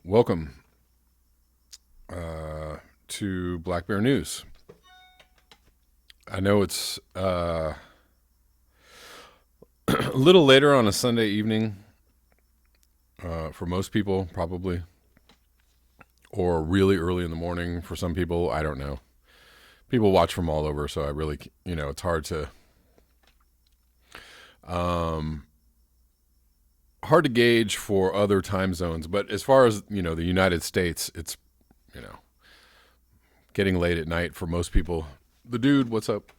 Welcome to Black Bear News. I know it's a little later on a Sunday evening for most people, probably, or really early in the morning for some people. I don't know. People watch from all over, so I really, it's hard to gauge for other time zones. But as far as the United States, it's you know getting late at night for most people. The dude, what's up?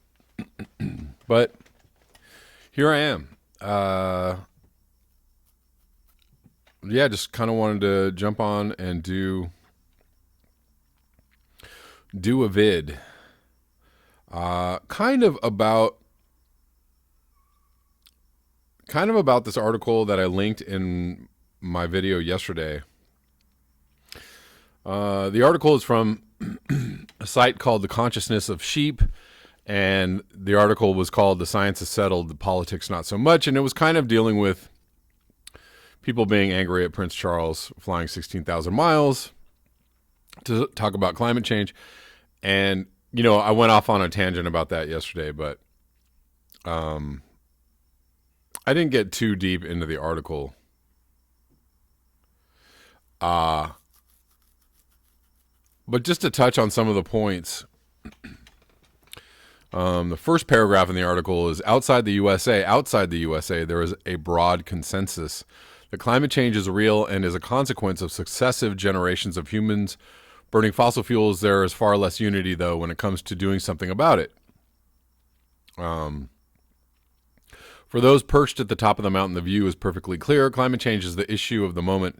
But here I am. Just kind of wanted to jump on and do a vid, kind of about this article that I linked in my video yesterday. The article is from a site called The Consciousness of Sheep, and the article was called The Science is Settled, the Politics Not So Much, and it was kind of dealing with people being angry at Prince Charles flying 16,000 miles to talk about climate change. And, I went off on a tangent about that yesterday, but I didn't get too deep into the article. But just to touch on some of the points, the first paragraph in the article is outside the USA, there is a broad consensus that climate change is real and is a consequence of successive generations of humans burning fossil fuels. There is far less unity, though, when it comes to doing something about it. For those perched at the top of the mountain, the view is perfectly clear. Climate change is the issue of the moment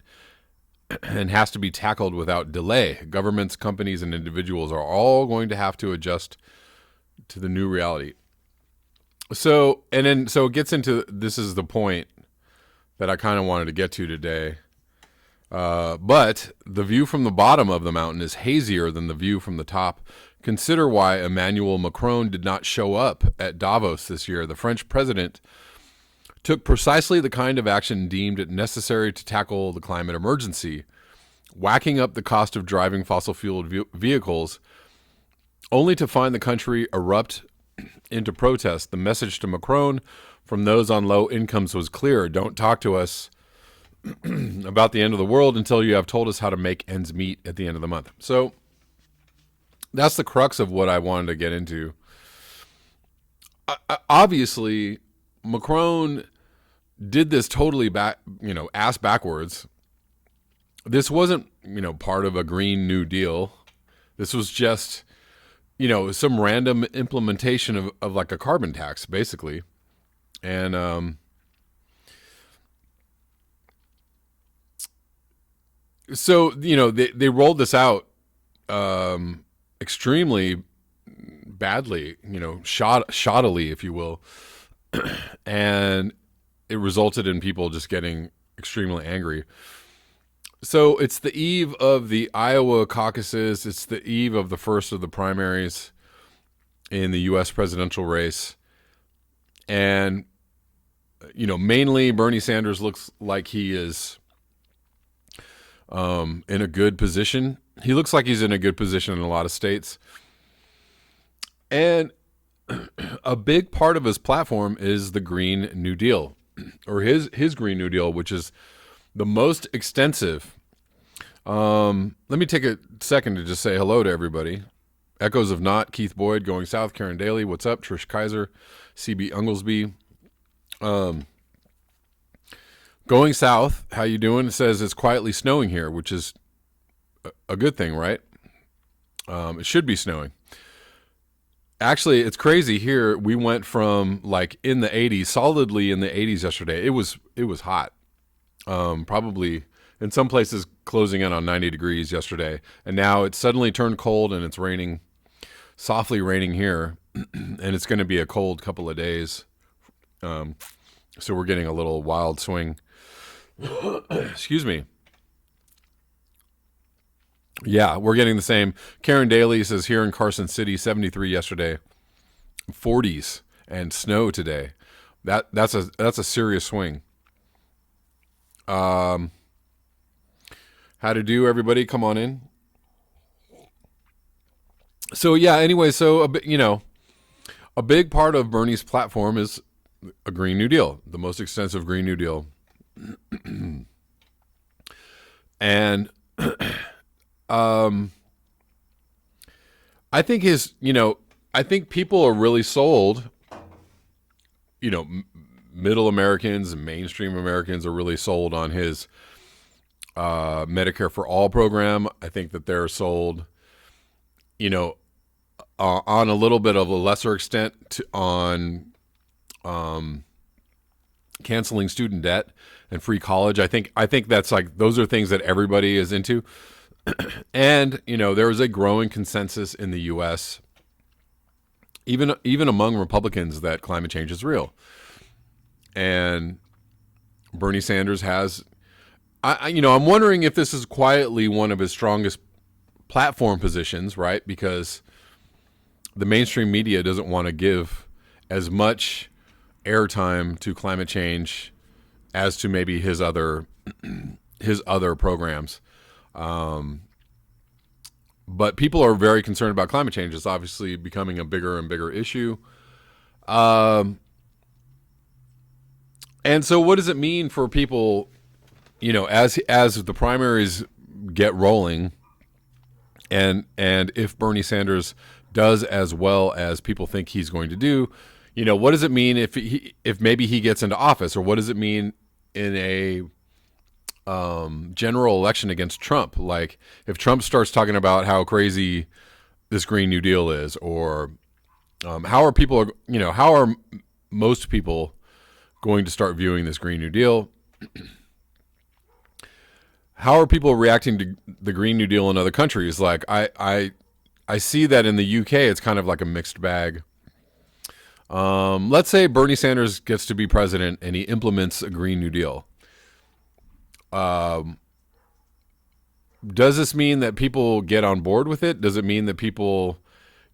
and has to be tackled without delay. Governments, companies, and individuals are all going to have to adjust to the new reality. So it gets into, this is the point that I kind of wanted to get to today. But the view from the bottom of the mountain is hazier than the view from the top. Consider why Emmanuel Macron did not show up at Davos this year. The French president took precisely the kind of action deemed necessary to tackle the climate emergency, whacking up the cost of driving fossil-fueled vehicles, only to find the country erupt into protest. The message to Macron from those on low incomes was clear: don't talk to us about the end of the world until you have told us how to make ends meet at the end of the month. So that's the crux of what I wanted to get into. Obviously, Macron did this totally ass backwards. This wasn't, part of a Green New Deal. This was just, some random implementation of like a carbon tax, basically. And, so, they rolled this out, extremely badly, shoddily, if you will. And it resulted in people just getting extremely angry. So it's the eve of the Iowa caucuses. It's the eve of the first of the primaries in the U.S. presidential race. And, mainly Bernie Sanders looks like he is in a good position. He looks like he's in a good position in a lot of states. And a big part of his platform is the Green New Deal, or his Green New Deal, which is the most extensive. Let me take a second to just say hello to everybody. Echoes of Not, Keith Boyd, Going South, Karen Daly, what's up? Trish Kaiser, CB Unglesby. Going South, how you doing? It says it's quietly snowing here, which is a good thing, right? It should be snowing. Actually, it's crazy here. We went from like in the 80s, solidly in the 80s yesterday. It was hot. Probably in some places closing in on 90 degrees yesterday. And now it's suddenly turned cold and it's raining, softly raining here. And it's going to be a cold couple of days. So we're getting a little wild swing. Excuse me. Yeah, we're getting the same. Karen Daly says here in Carson City, 73 yesterday, 40s and snow today. That's a serious swing. How How to do, everybody? Come on in. So yeah. Anyway, so a big part of Bernie's platform is a Green New Deal, the most extensive Green New Deal, and I think I think people are really sold. Middle Americans and mainstream Americans are really sold on his Medicare for All program. I think that they're sold, on a little bit of a lesser extent on canceling student debt and free college. I think that's like those are things that everybody is into. And there is a growing consensus in the U.S., even among Republicans, that climate change is real. And Bernie Sanders has, I'm wondering if this is quietly one of his strongest platform positions, right? Because the mainstream media doesn't want to give as much airtime to climate change as to maybe his other programs. But people are very concerned about climate change. It's obviously becoming a bigger and bigger issue. And so what does it mean for people, as the primaries get rolling, and if Bernie Sanders does as well as people think he's going to do, what does it mean if maybe he gets into office, or what does it mean in a general election against Trump? Like if Trump starts talking about how crazy this Green New Deal is, or how are most people going to start viewing this Green New Deal? How are people reacting to the Green New Deal in other countries? Like I see that in the UK, it's kind of like a mixed bag. Let's say Bernie Sanders gets to be president and he implements a Green New Deal. Does this mean that people get on board with it? Does it mean that people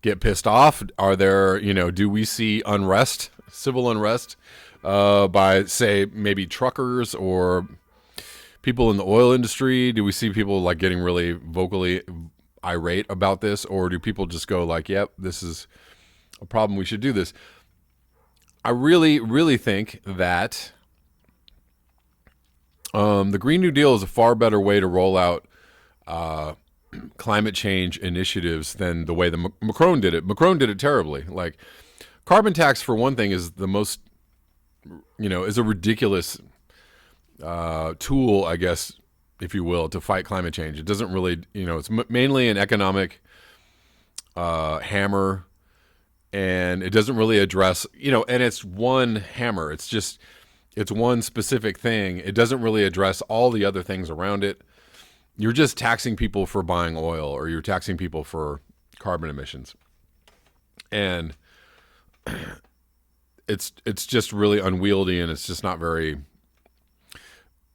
get pissed off? Are there, do we see unrest, civil unrest, by, say, maybe truckers or people in the oil industry? Do we see people like getting really vocally irate about this, or do people just go like, yep, this is a problem, we should do this? I really, really think that the Green New Deal is a far better way to roll out climate change initiatives than the way that Macron did it. Macron did it terribly. Like carbon tax, for one thing, is the most, is a ridiculous tool, I guess, if you will, to fight climate change. It doesn't really, it's mainly an economic hammer, and it doesn't really address, and it's one hammer. It's one specific thing. It doesn't really address all the other things around it. You're just taxing people for buying oil, or you're taxing people for carbon emissions. And it's just really unwieldy, and it's just not very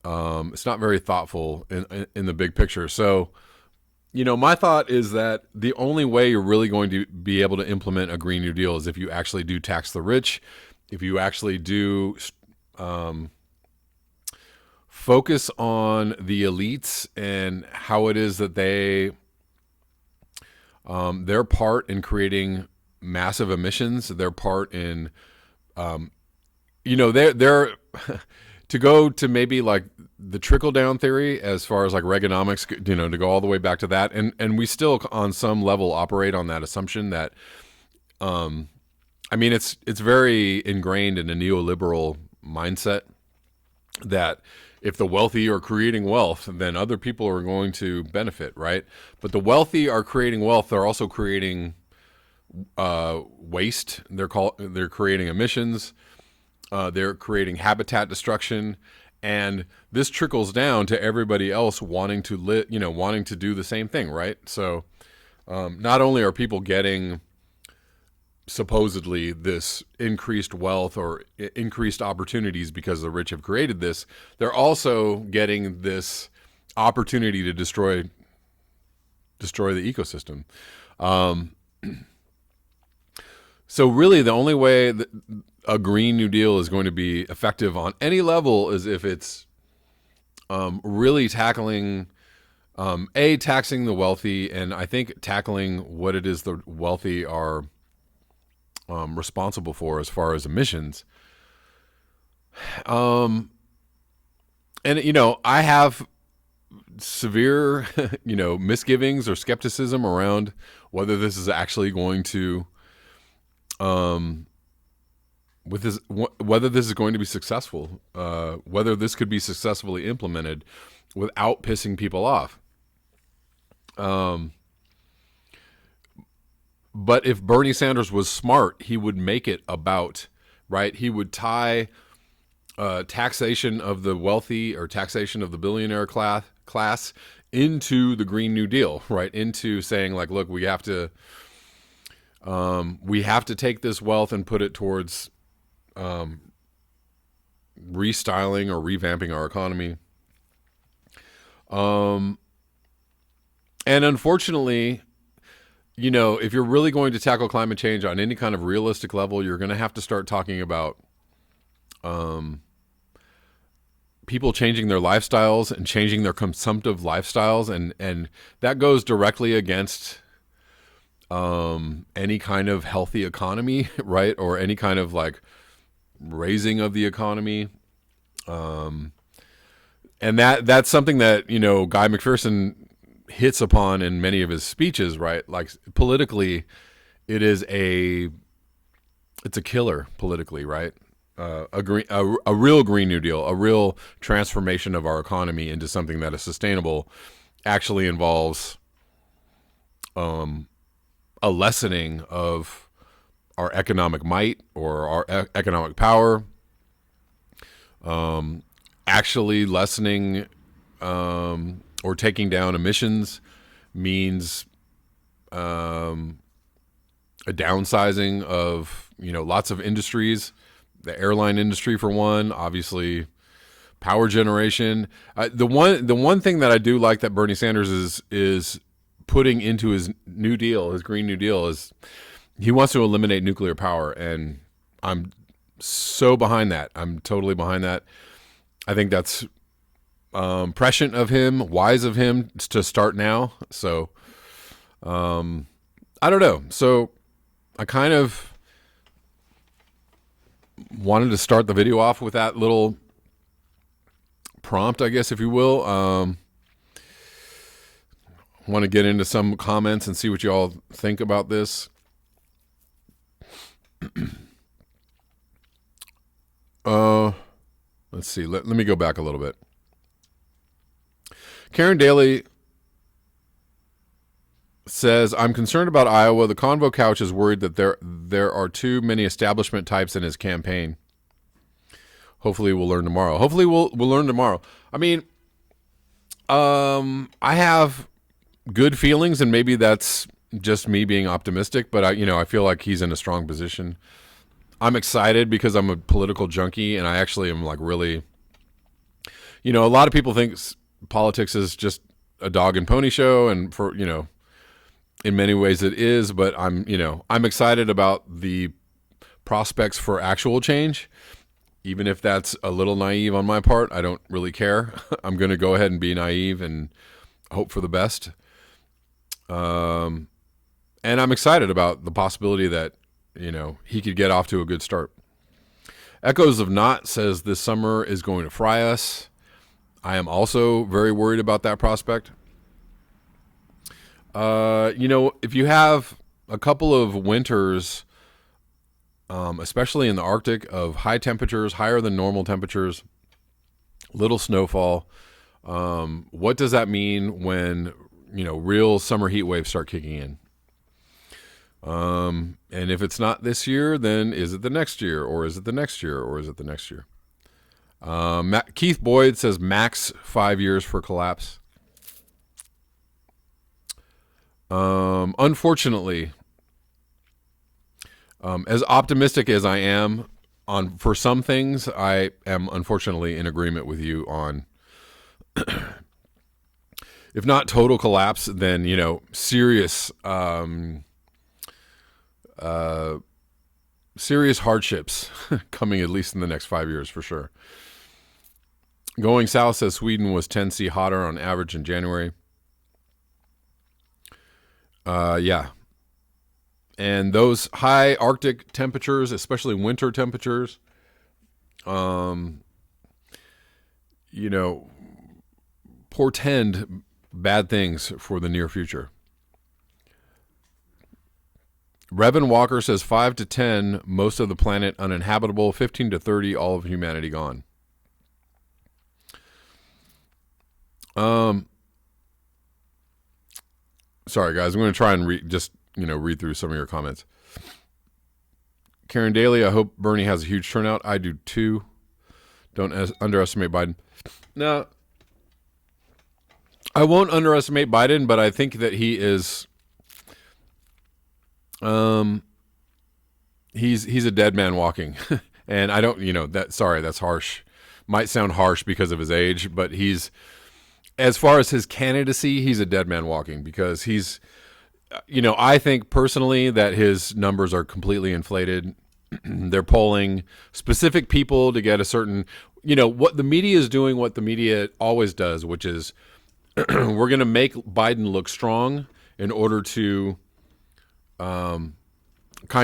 thoughtful in the big picture. So, my thought is that the only way you're really going to be able to implement a Green New Deal is if you actually do tax the rich, if you actually do focus on the elites and how it is that they their part in creating massive emissions, their part in they're to go to maybe like the trickle down theory as far as like Reaganomics, to go all the way back to that, and we still on some level operate on that assumption that it's very ingrained in a neoliberal mindset that if the wealthy are creating wealth, then other people are going to benefit, right? But the wealthy are creating wealth. They're also creating waste. They're creating emissions. They're creating habitat destruction, and this trickles down to everybody else wanting to wanting to do the same thing, right? So, not only are people getting supposedly this increased wealth or increased opportunities because the rich have created this, they're also getting this opportunity to destroy the ecosystem. So really the only way that a Green New Deal is going to be effective on any level is if it's really tackling Taxing the wealthy, and I think tackling what it is the wealthy are responsible for as far as emissions. And I have severe, misgivings or skepticism around whether this is actually going to, whether this is going to be successful, whether this could be successfully implemented without pissing people off. But if Bernie Sanders was smart, he would make it about, right? He would tie taxation of the wealthy or taxation of the billionaire class into the Green New Deal, right? Into saying like, look, we have to take this wealth and put it towards restyling or revamping our economy. And unfortunately, if you're really going to tackle climate change on any kind of realistic level, you're going to have to start talking about people changing their lifestyles and changing their consumptive lifestyles, and that goes directly against any kind of healthy economy, right? Or any kind of like raising of the economy. And that's something that, Guy McPherson hits upon in many of his speeches, right? Like politically, it's a killer politically, right? A real Green New Deal, a real transformation of our economy into something that is sustainable, actually involves a lessening of our economic might or our economic power, actually lessening or taking down emissions means a downsizing of lots of industries, the airline industry for one, obviously power generation. The one thing that I do like that Bernie Sanders is putting into his New Deal, his Green New Deal, is he wants to eliminate nuclear power, and I'm so behind that. I'm totally behind that. I think that's prescient of him, wise of him to start now. So, I don't know. So I kind of wanted to start the video off with that little prompt, I guess, if you will. Want to get into some comments and see what you all think about this. Let's see. Let me go back a little bit. Karen Daly says, I'm concerned about Iowa. The Convo Couch is worried that there are too many establishment types in his campaign. Hopefully we'll learn tomorrow. I mean, I have good feelings, and maybe that's just me being optimistic, but I feel like he's in a strong position. I'm excited because I'm a political junkie, and I actually am like really, a lot of people think politics is just a dog and pony show, and for, in many ways it is, but I'm excited about the prospects for actual change. Even if that's a little naive on my part, I don't really care. I'm going to go ahead and be naive and hope for the best. And I'm excited about the possibility that, he could get off to a good start. Echoes of Not says this summer is going to fry us. I am also very worried about that prospect. If you have a couple of winters, especially in the Arctic, of high temperatures, higher than normal temperatures, little snowfall, what does that mean when, real summer heat waves start kicking in? And if it's not this year, then is it the next year, or is it the next year, or is it the next year? Keith Boyd says max 5 years for collapse. Unfortunately, as optimistic as I am for some things, I am unfortunately in agreement with you on, if not total collapse, then, serious, serious hardships coming at least in the next 5 years for sure. Going South says Sweden was 10°C hotter on average in January. Yeah. And those high Arctic temperatures, especially winter temperatures, you know, portend bad things for the near future. Revan Walker says 5 to 10, most of the planet uninhabitable, 15 to 30, all of humanity gone. Sorry guys, I'm going to try and read through some of your comments. Karen Daly, I hope Bernie has a huge turnout. I do too. Don't underestimate Biden. No, I won't underestimate Biden, but I think that he is, he's a dead man walking, and I don't, that's harsh. Might sound harsh because of his age, but as far as his candidacy, he's a dead man walking because he's, I think personally that his numbers are completely inflated. They're polling specific people to get a certain, what the media is doing, what the media always does, which is we're going to make Biden look strong in order to kind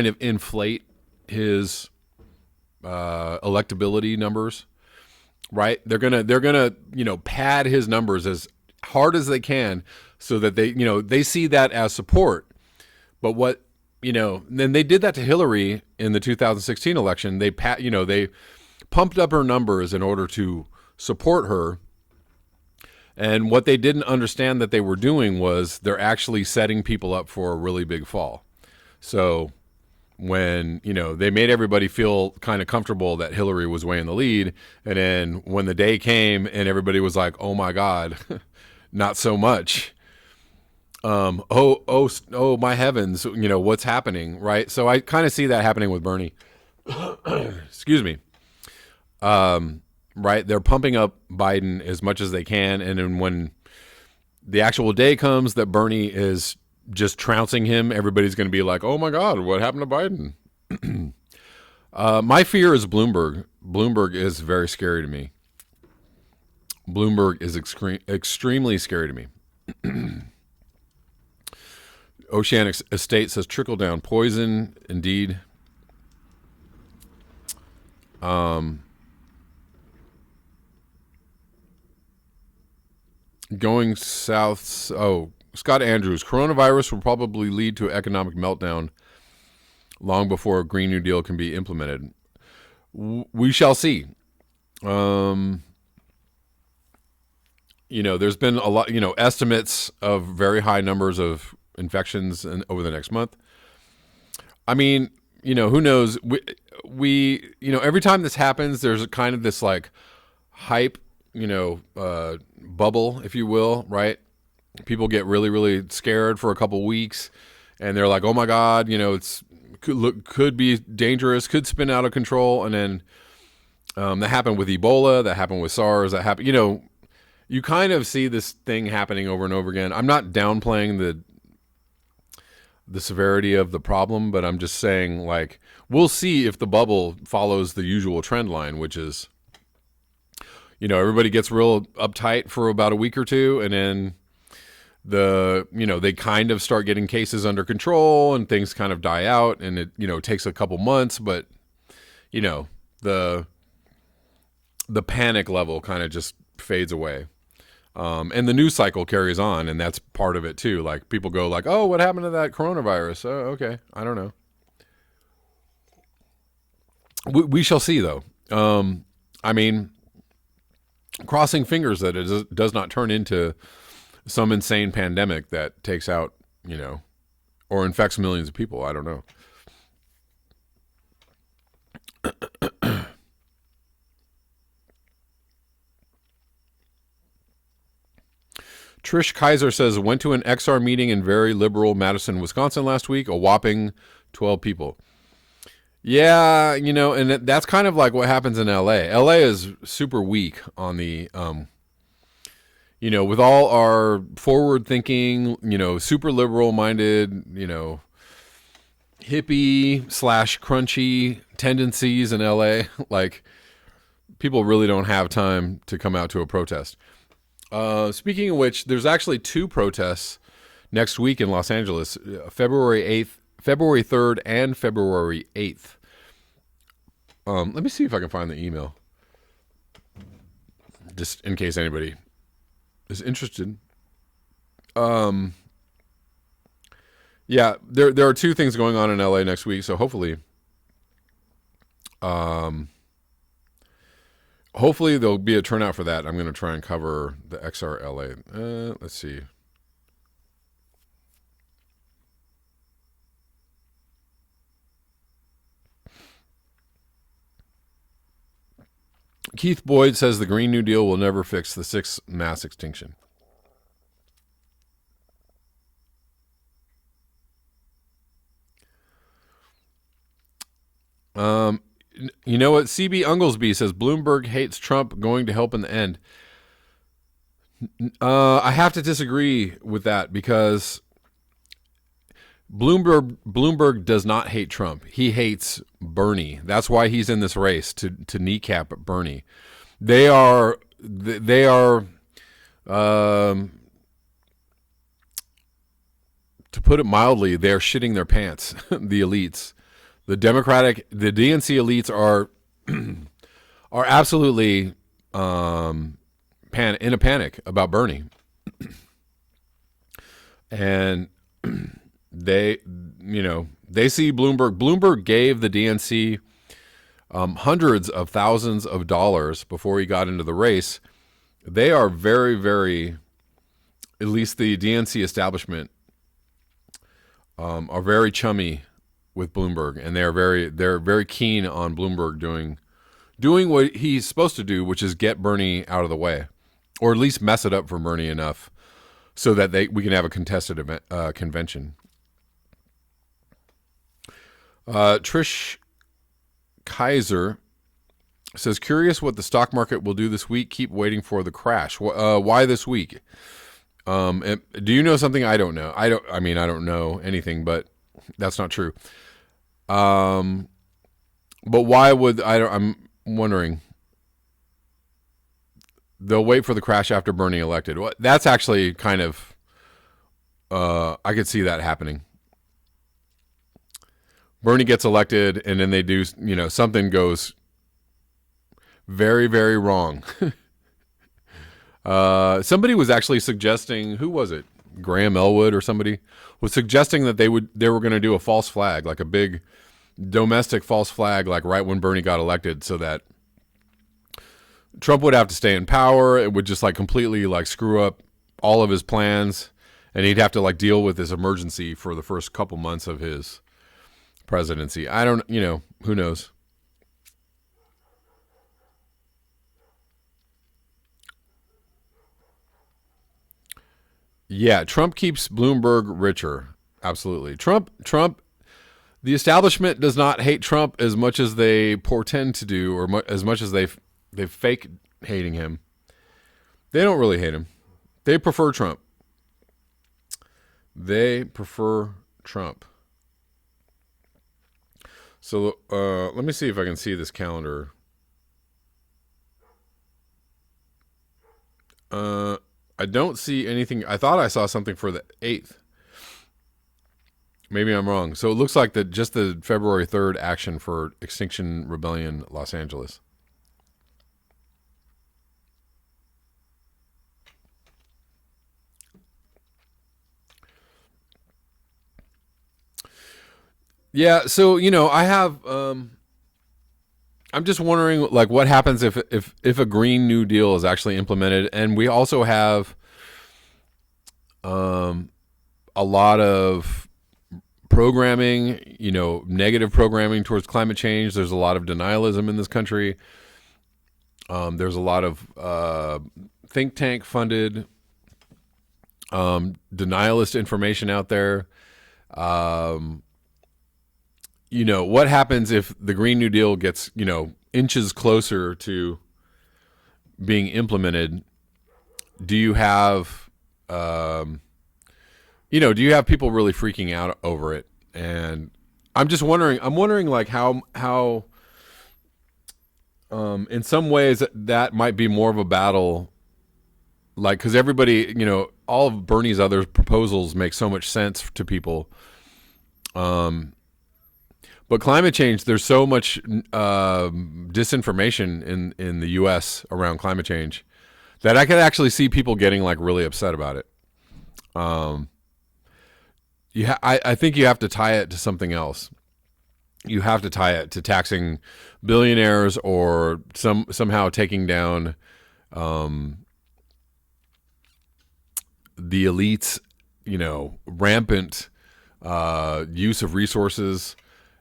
of inflate his electability numbers, right? They're gonna pad his numbers as hard as they can so that they see that as support. But what then they did that to Hillary in the 2016 election. They pumped up her numbers in order to support her. And what they didn't understand that they were doing was they're actually setting people up for a really big fall. So when, they made everybody feel kind of comfortable that Hillary was way in the lead. And then when the day came and everybody was like, oh my God, not so much. Oh my heavens, what's happening, right? So I kind of see that happening with Bernie. Excuse me. Right, they're pumping up Biden as much as they can, and then when the actual day comes that Bernie is just trouncing him, everybody's going to be like, oh my God, what happened to Biden? My fear is Bloomberg. Bloomberg is very scary to me. Bloomberg is extremely scary to me. Oceanic Estate says trickle down poison, indeed. Going south. Oh, Scott Andrews. Coronavirus will probably lead to an economic meltdown long before a Green New Deal can be implemented. We shall see. There's been a lot, estimates of very high numbers of infections over the next month. I mean, who knows? We every time this happens, there's a kind of this like hype, bubble, if you will, right? People get really, really scared for a couple weeks, and they're like, "Oh my God, could be dangerous, could spin out of control." And then that happened with Ebola, that happened with SARS, that happened. You kind of see this thing happening over and over again. I'm not downplaying the severity of the problem, but I'm just saying, like, we'll see if the bubble follows the usual trend line, which is, everybody gets real uptight for about a week or two, and then they kind of start getting cases under control and things kind of die out, and it takes a couple months, but the panic level kind of just fades away. And the news cycle carries on, and that's part of it too. Like, people go like, oh, what happened to that coronavirus? Oh, okay. I don't know. We shall see though. I mean, crossing fingers that it does not turn into some insane pandemic that takes out, or infects millions of people. I don't know. Trish Kaiser says, went to an XR meeting in very liberal Madison, Wisconsin last week, a whopping 12 people. Yeah, and that's kind of like what happens in LA. LA is super weak on the, with all our forward thinking, super liberal minded, hippie / crunchy tendencies in LA. Like, people really don't have time to come out to a protest. Speaking of which, there's actually two protests next week in Los Angeles, February 3rd, and February 8th. Let me see if I can find the email, just in case anybody is interested. Yeah, there are two things going on in LA next week, so hopefully there'll be a turnout for that. I'm going to try and cover the XRLA. Let's see. Keith Boyd says the Green New Deal will never fix the sixth mass extinction. You know what? CB Unglesby says Bloomberg hates Trump going to help in the end. I have to disagree with that because Bloomberg does not hate Trump. He hates Bernie. That's why he's in this race to kneecap Bernie. They are to put it mildly, they're shitting their pants. The elites. The DNC elites are absolutely in a panic about Bernie, and they see Bloomberg. Bloomberg gave the DNC hundreds of thousands of dollars before he got into the race. They are very, very, at least the DNC establishment, are very chummy with Bloomberg, and they're very keen on Bloomberg doing what he's supposed to do, which is get Bernie out of the way, or at least mess it up for Bernie enough so that we can have a contested convention. Trish Kaiser says, curious what the stock market will do this week. Keep waiting for the crash. Why this week? Do you know something I don't know? I don't know anything, but that's not true. But why would I'm wondering. They'll wait for the crash after Bernie elected. Well, that's actually kind of I could see that happening. Bernie gets elected, and then they do, something goes very, very wrong. Somebody was actually suggesting, who was it? Graham Elwood or somebody was suggesting that they were going to do a false flag, like a big domestic false flag, like right when Bernie got elected, so that Trump would have to stay in power. It would just completely screw up all of his plans, and he'd have to deal with this emergency for the first couple months of his presidency. I don't, who knows? Yeah, Trump keeps Bloomberg richer. Absolutely. Trump, the establishment does not hate Trump as much as they portend to do, or as much as they fake hating him. They don't really hate him. They prefer Trump. So let me see if I can see this calendar. I don't see anything. I thought I saw something for the 8th. Maybe I'm wrong. So it looks like just the February 3rd action for Extinction Rebellion Los Angeles. Yeah, so I have I'm just wondering what happens if a Green New Deal is actually implemented, and we also have a lot of programming, negative programming towards climate change. There's a lot of denialism in this country. There's a lot of think tank funded denialist information out there. What happens if the Green New Deal gets, inches closer to being implemented? Do you have, do you have people really freaking out over it? And I'm wondering how, in some ways that might be more of a battle, because everybody, all of Bernie's other proposals make so much sense to people. But climate change, there's so much disinformation in the U.S. around climate change that I could actually see people getting like really upset about it. I think you have to tie it to something else. You have to tie it to taxing billionaires or somehow taking down the elites, rampant use of resources.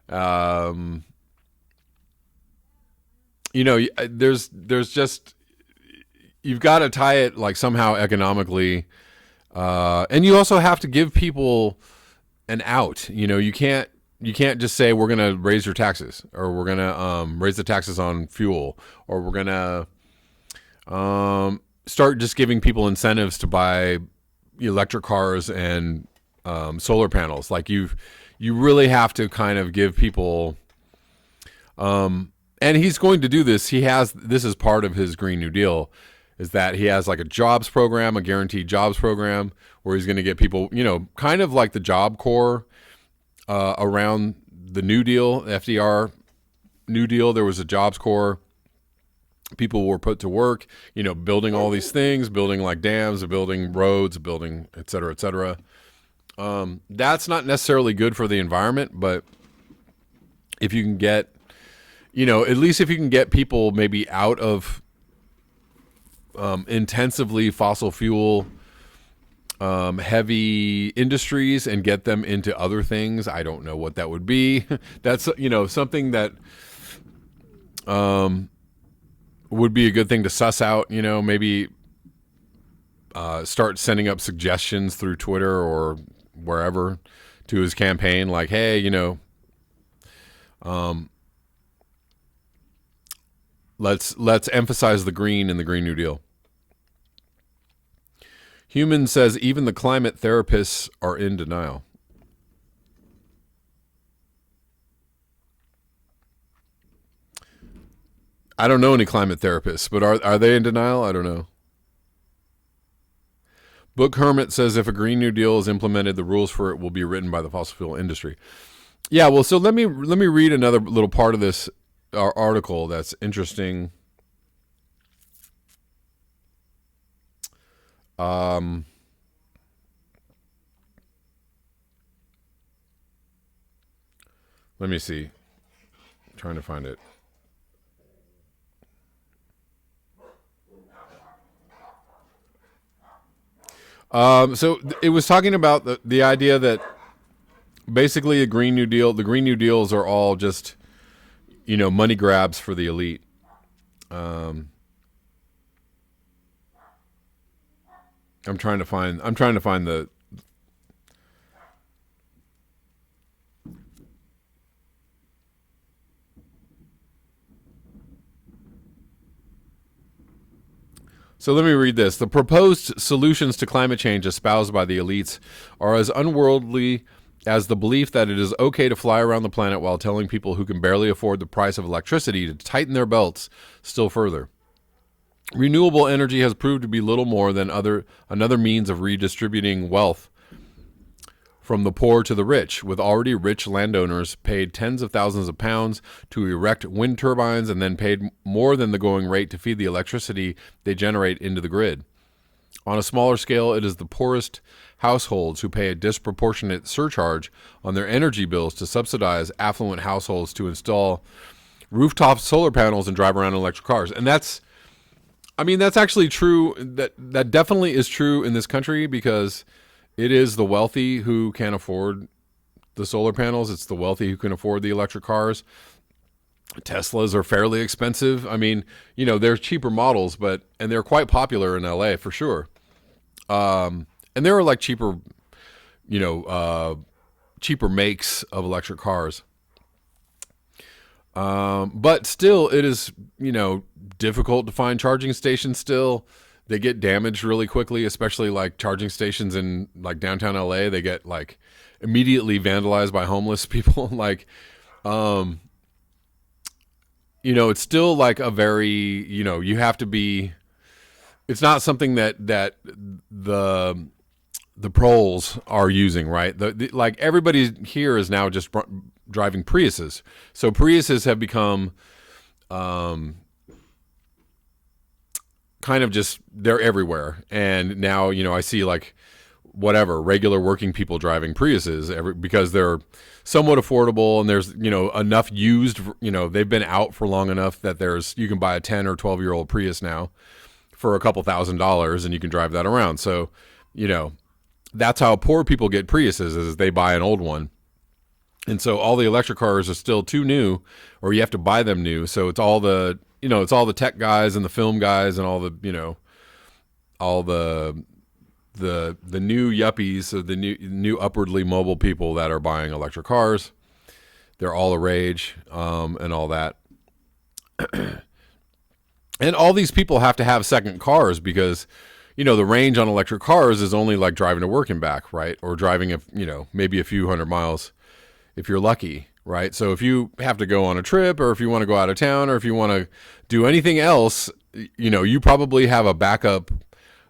There's just, you've got to tie it like somehow economically. And you also have to give people an out. You can't just say we're going to raise your taxes, or we're going to raise the taxes on fuel, or we're going to start just giving people incentives to buy electric cars and solar panels. Like you really have to kind of give people, and he's going to do this. This is part of his Green New Deal, is that he has like a jobs program, a guaranteed jobs program, where he's going to get people, kind of like the Job Corps around the New Deal, FDR New Deal. There was a jobs corps. People were put to work, building all these things, building like dams, building roads, building et cetera, et cetera. That's not necessarily good for the environment, but if you can get, at least if you can get people maybe out of intensively fossil fuel heavy industries and get them into other things. I don't know what that would be. That's, something that would be a good thing to suss out, maybe start sending up suggestions through Twitter or wherever to his campaign, like, hey, let's emphasize the green in the Green New Deal. Human says even the climate therapists are in denial. I don't know any climate therapists, but are they in denial? I don't know. Book Hermit says if a Green New Deal is implemented, the rules for it will be written by the fossil fuel industry. Yeah, well, so let me read another little part of this article that's interesting. Let me see. I'm trying to find it. So it was talking about the idea that basically the Green New Deals are all just, money grabs for the elite. I'm trying to find the. So let me read this. The proposed solutions to climate change espoused by the elites are as unworldly as the belief that it is okay to fly around the planet while telling people who can barely afford the price of electricity to tighten their belts still further. Renewable energy has proved to be little more than another means of redistributing wealth from the poor to the rich, with already rich landowners paid tens of thousands of pounds to erect wind turbines and then paid more than the going rate to feed the electricity they generate into the grid. On a smaller scale, it is the poorest households who pay a disproportionate surcharge on their energy bills to subsidize affluent households to install rooftop solar panels and drive around in electric cars. And that's actually true. That definitely is true in this country, because it is the wealthy who can afford the solar panels. It's the wealthy who can afford the electric cars. Teslas are fairly expensive. They're cheaper models, and they're quite popular in LA for sure. And there are like cheaper makes of electric cars. But still, it is, difficult to find charging stations still. They get damaged really quickly, especially like charging stations in like downtown LA. They get like immediately vandalized by homeless people. It's still like a very, you have to be, it's not something that the the proles are using, right? Like everybody here is now just driving Priuses. So Priuses have become kind of just, they're everywhere. And now, I see like whatever regular working people driving Priuses because they're somewhat affordable, and there's enough used, they've been out for long enough that you can buy a 10 or 12-year-old Prius now for a couple $1,000s, and you can drive that around. So that's how poor people get Priuses, is they buy an old one. And so all the electric cars are still too new, or you have to buy them new. So it's all the tech guys and the film guys and all the all the new yuppies, so the new upwardly mobile people that are buying electric cars. They're all the rage, and all that. And all these people have to have second cars because, the range on electric cars is only like driving to work and back, right? Or driving maybe a few hundred miles if you're lucky, right? So if you have to go on a trip, or if you want to go out of town, or if you want to do anything else, you probably have a backup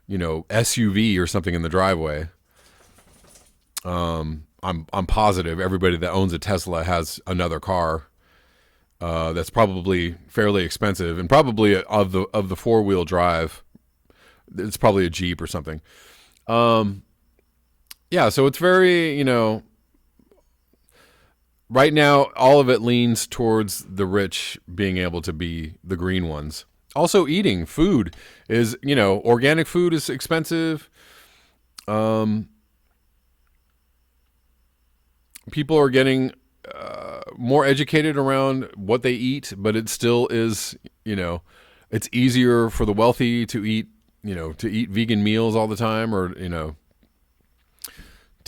SUV or something in the driveway. I'm positive everybody that owns a Tesla has another car that's probably fairly expensive, and probably of the 4-wheel drive, it's probably a Jeep or something. Yeah, so it's very, right now all of it leans towards the rich being able to be the green ones. Also, eating food is, organic food is expensive. People are getting more educated around what they eat, but it still is, it's easier for the wealthy to eat, to eat vegan meals all the time, or, to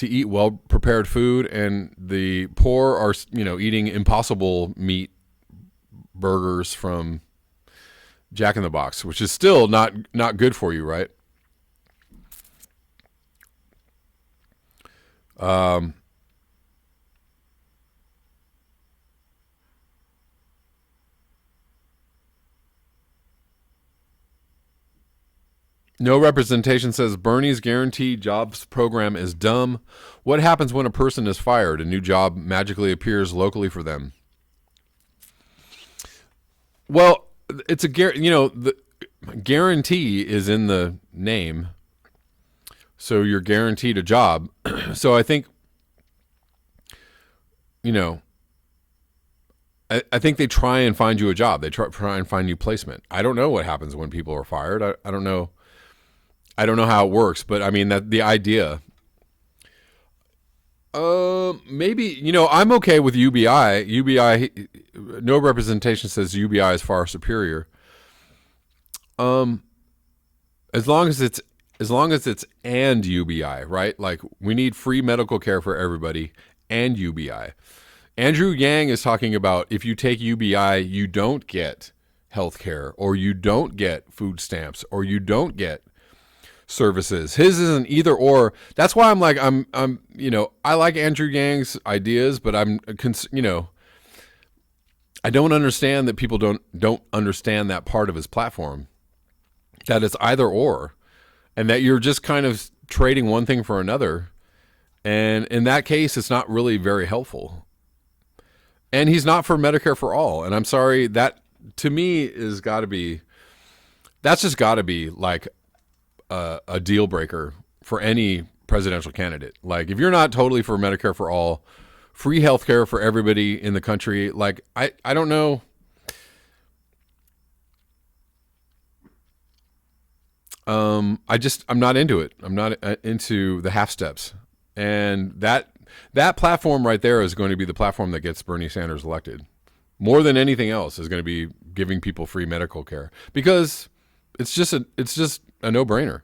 eat well-prepared food. And the poor are, eating Impossible meat burgers from Jack in the Box, which is still not good for you, right? No representation says Bernie's guaranteed jobs program is dumb. What happens when a person is fired? A new job magically appears locally for them. Well, it's the guarantee is in the name, so you're guaranteed a job. So I think, I think they try and find you a job. They try and find you placement. I don't know what happens when people are fired. I don't know. I don't know how it works, but I mean that the idea. Maybe, I'm okay with UBI. UBI, no representation says UBI is far superior. As long as it's and UBI, right? Like, we need free medical care for everybody and UBI. Andrew Yang is talking about if you take UBI, you don't get health care, or you don't get food stamps, or you don't get services. His is an either or. That's why I'm I like Andrew Yang's ideas, but I don't understand that people don't understand that part of his platform, that it's either or, and that you're just kind of trading one thing for another. And in that case, it's not really very helpful. And he's not for Medicare for all. And I'm sorry, that to me that's just got to be like a deal breaker for any presidential candidate. Like, if you're not totally for Medicare for all, free healthcare for everybody in the country, like, I don't know. I'm not into it. I'm not into the half steps. And that platform right there is going to be the platform that gets Bernie Sanders elected. More than anything else is going to be giving people free medical care, because it's just a no-brainer.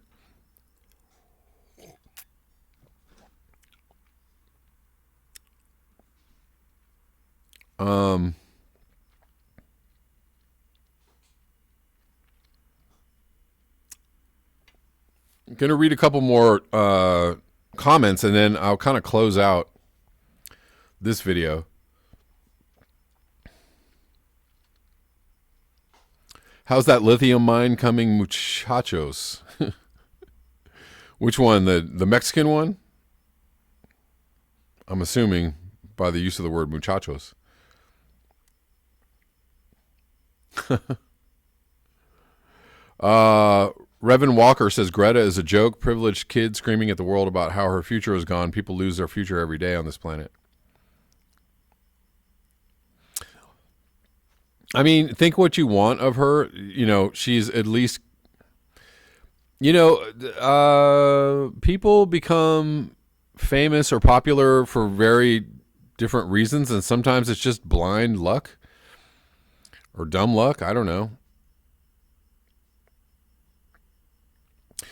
I'm going to read a couple more comments, and then I'll kind of close out this video. How's that lithium mine coming, muchachos? Which one? The Mexican one? I'm assuming by the use of the word muchachos. Revan Walker says Greta is a joke. Privileged kid screaming at the world about how her future is gone. People lose their future every day on this planet. I mean, think what you want of her. You know, she's at least, you know, people become famous or popular for very different reasons. And sometimes it's just blind luck or dumb luck. I don't know.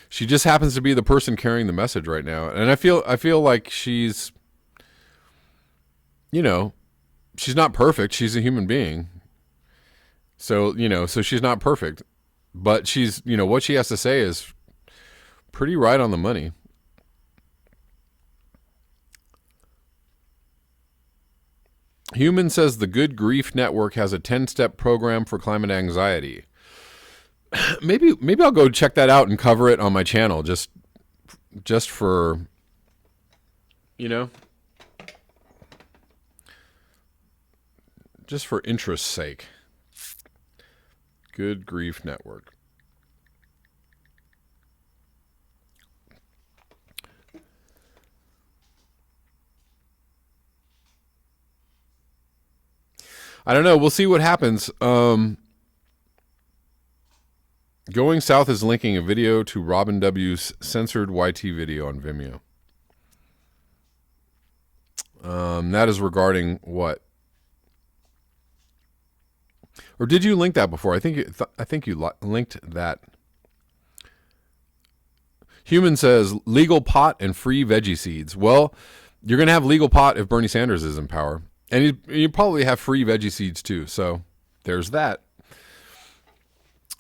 She just happens to be the person carrying the message right now. And I feel like she's, you know, she's not perfect. She's a human being. So, you know, so she's not perfect, but she's, you know, what she has to say is pretty right on the money. Human says the Good Grief Network has a 10-step program for climate anxiety. Maybe I'll go check that out and cover it on my channel just for, you know, just for interest's sake. Good Grief Network. I don't know. We'll see what happens. Going South is linking a video to Robin W.'s censored YT video on Vimeo. That is regarding what? Or did you link that before? I think you linked that. Human says legal pot and free veggie seeds. Well, you're going to have legal pot if Bernie Sanders is in power. And you probably have free veggie seeds too. So there's that.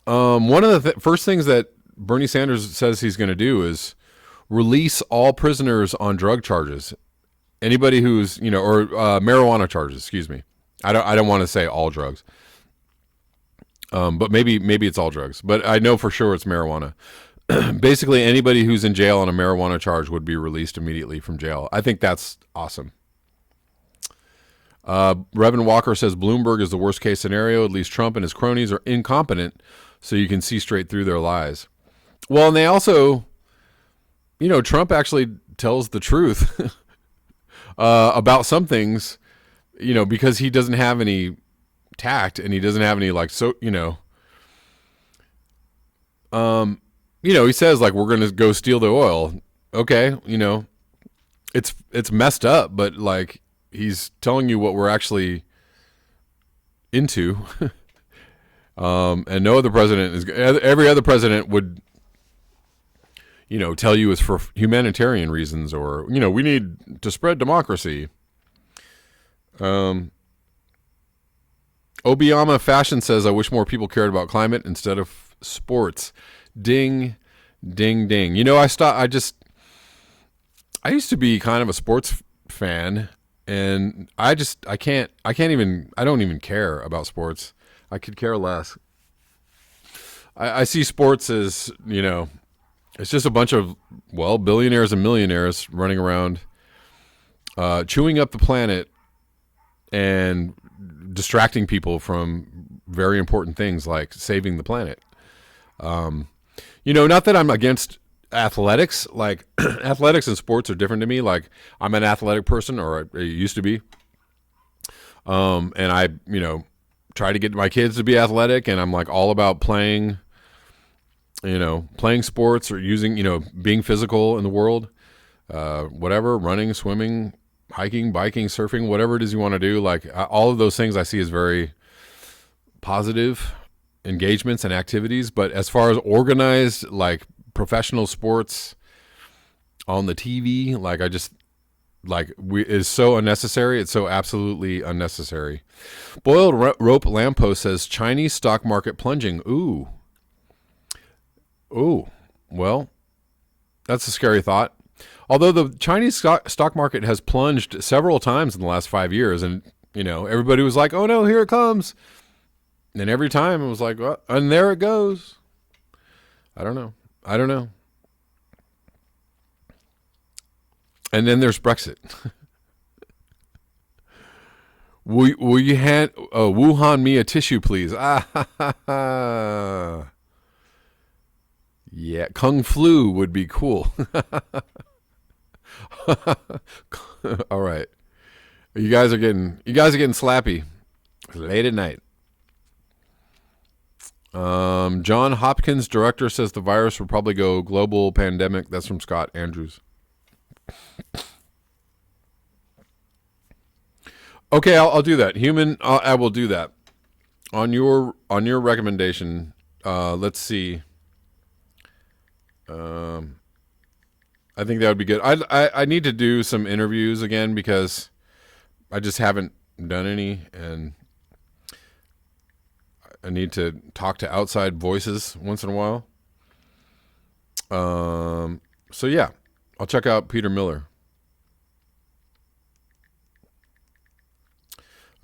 One of the first things that Bernie Sanders says he's going to do is release all prisoners on drug charges. Anybody who's, you know, or marijuana charges, excuse me. I don't want to say all drugs. But maybe it's all drugs. But I know for sure it's marijuana. Basically, anybody who's in jail on a marijuana charge would be released immediately from jail. I think that's awesome. Revan Walker says Bloomberg is the worst case scenario. At least Trump and his cronies are incompetent, so you can see straight through their lies. Well, and they also, you know, Trump actually tells the truth about some things, you know, because he doesn't have any tact and he doesn't have any like, so, you know, he says like, we're going to go steal the oil. Okay. You know, it's messed up, but like he's telling you what we're actually into. And no other president every other president would, you know, tell you it's for humanitarian reasons or, you know, we need to spread democracy. Obiama Fashion says, I wish more people cared about climate instead of sports. Ding, ding, ding. You know, I used to be kind of a sports fan and I don't even care about sports. I could care less. I see sports as, you know, it's just a bunch of, well, billionaires and millionaires running around, chewing up the planet and distracting people from very important things like saving the planet. You know, not that I'm against athletics, like athletics and sports are different to me. Like I'm an athletic person, or I used to be. And I, you know, try to get my kids to be athletic, and I'm like all about playing sports or using, you know, being physical in the world, whatever, running, swimming, hiking, biking, surfing, whatever it is you want to do. Like all of those things I see as very positive engagements and activities. But as far as organized, like professional sports on the TV, like I just, like is so unnecessary. It's so absolutely unnecessary. Boiled Rope Lamppost says Chinese stock market plunging. Ooh. Well, that's a scary thought. Although the Chinese stock market has plunged several times in the last 5 years, and you know everybody was like, "Oh no, here it comes," and every time it was like, "And there it goes." I don't know. And then there's Brexit. Will you hand Wuhan me a tissue, please? Yeah, Kung Flu would be cool. All right, you guys are getting slappy. It's late at night. John Hopkins, director, says the virus will probably go global pandemic. That's from Scott Andrews. Okay, I'll do that. I will do that. On your recommendation, let's see. I think that would be good. I need to do some interviews again because I just haven't done any, and I need to talk to outside voices once in a while. So yeah, I'll check out Peter Miller.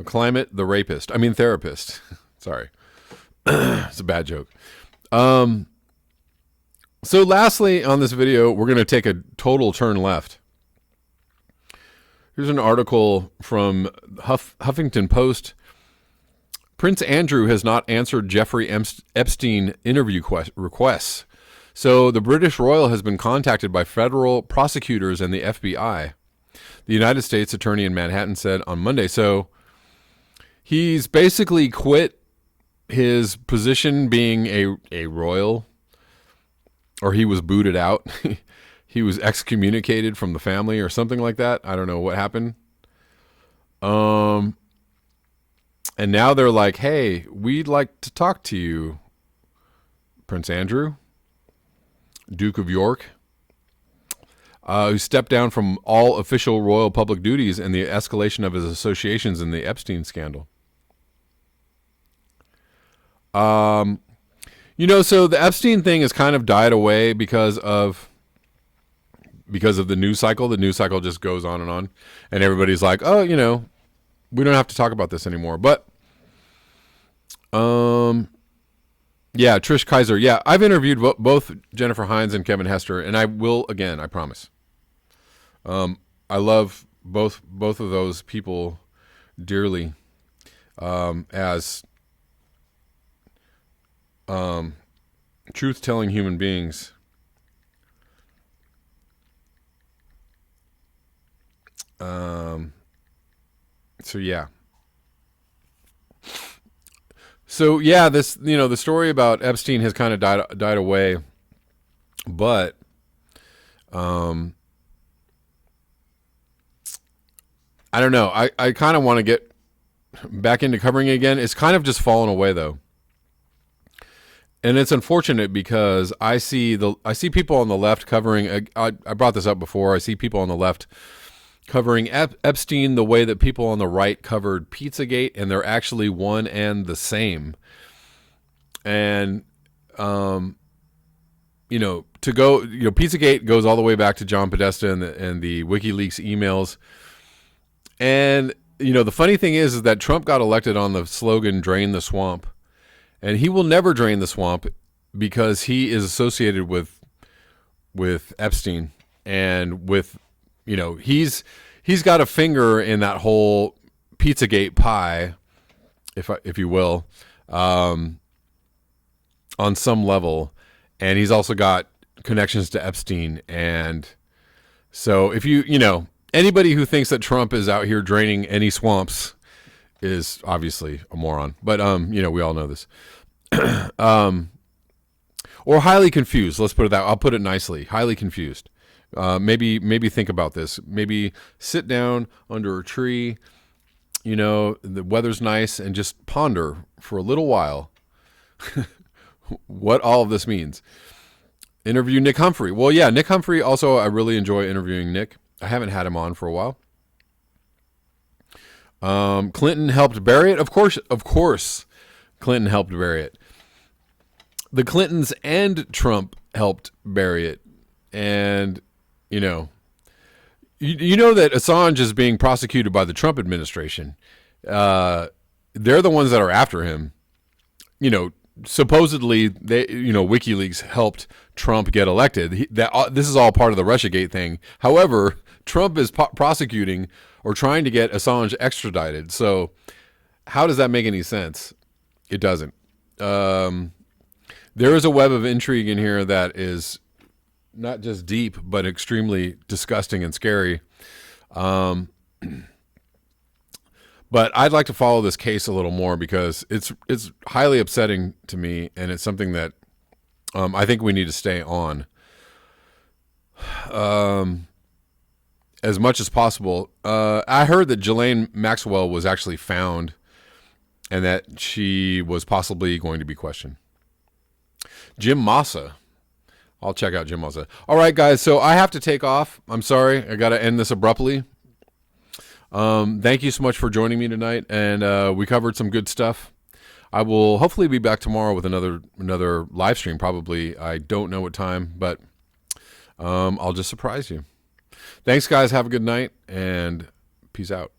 Climate, the rapist. I mean, therapist. Sorry. It's a bad joke. So lastly, on this video, we're going to take a total turn left. Here's an article from Huffington Post. Prince Andrew has not answered Jeffrey Epstein interview requests. So the British royal has been contacted by federal prosecutors and the FBI. The United States attorney in Manhattan said on Monday. So he's basically quit his position being a royal, or he was booted out. He was excommunicated from the family or something like that. I don't know what happened. And now they're like, hey, we'd like to talk to you, Prince Andrew, Duke of York, who stepped down from all official royal public duties and the escalation of his associations in the Epstein scandal. So the Epstein thing has kind of died away because of the news cycle. The news cycle just goes on, and everybody's like, oh, we don't have to talk about this anymore. But, yeah, Trish Kaiser. Yeah, I've interviewed both Jennifer Hines and Kevin Hester, and I will again, I promise. I love both of those people dearly, as truth-telling human beings. So yeah. This, the story about Epstein has kind of died away, but, I don't know. I kind of want to get back into covering it again. It's kind of just fallen away though. And it's unfortunate because I see people on the left covering, I brought this up before. I see people on the left covering Epstein the way that people on the right covered Pizzagate, and they're actually one and the same. And, Pizzagate goes all the way back to John Podesta and the WikiLeaks emails. And, the funny thing is that Trump got elected on the slogan, "Drain the Swamp." And he will never drain the swamp because he is associated with Epstein, and with, he's got a finger in that whole Pizzagate pie, if you will, on some level. And he's also got connections to Epstein. And so if anybody who thinks that Trump is out here draining any swamps is obviously a moron. But, we all know this. Or highly confused. Let's put it that. I'll put it nicely. Highly confused. Maybe think about this. Maybe sit down under a tree, the weather's nice, and just ponder for a little while what all of this means. Interview Nick Humphrey. Well, yeah, Nick Humphrey. Also, I really enjoy interviewing Nick. I haven't had him on for a while. Clinton helped bury it. Of course, Clinton helped bury it. The Clintons and Trump helped bury it. And, you know that Assange is being prosecuted by the Trump administration. They're the ones that are after him. Supposedly, WikiLeaks helped Trump get elected. This is all part of the Russiagate thing. However, Trump is prosecuting or trying to get Assange extradited. So how does that make any sense? It doesn't. There is a web of intrigue in here that is not just deep, but extremely disgusting and scary. But I'd like to follow this case a little more because it's highly upsetting to me, and it's something that I think we need to stay on as much as possible. I heard that Ghislaine Maxwell was actually found and that she was possibly going to be questioned. Jim Massa. I'll check out Jim Massa. All right, guys, so I have to take off. I'm sorry. I got to end this abruptly. Thank you so much for joining me tonight, and we covered some good stuff. I will hopefully be back tomorrow with another live stream, probably. I don't know what time, but I'll just surprise you. Thanks, guys. Have a good night, and peace out.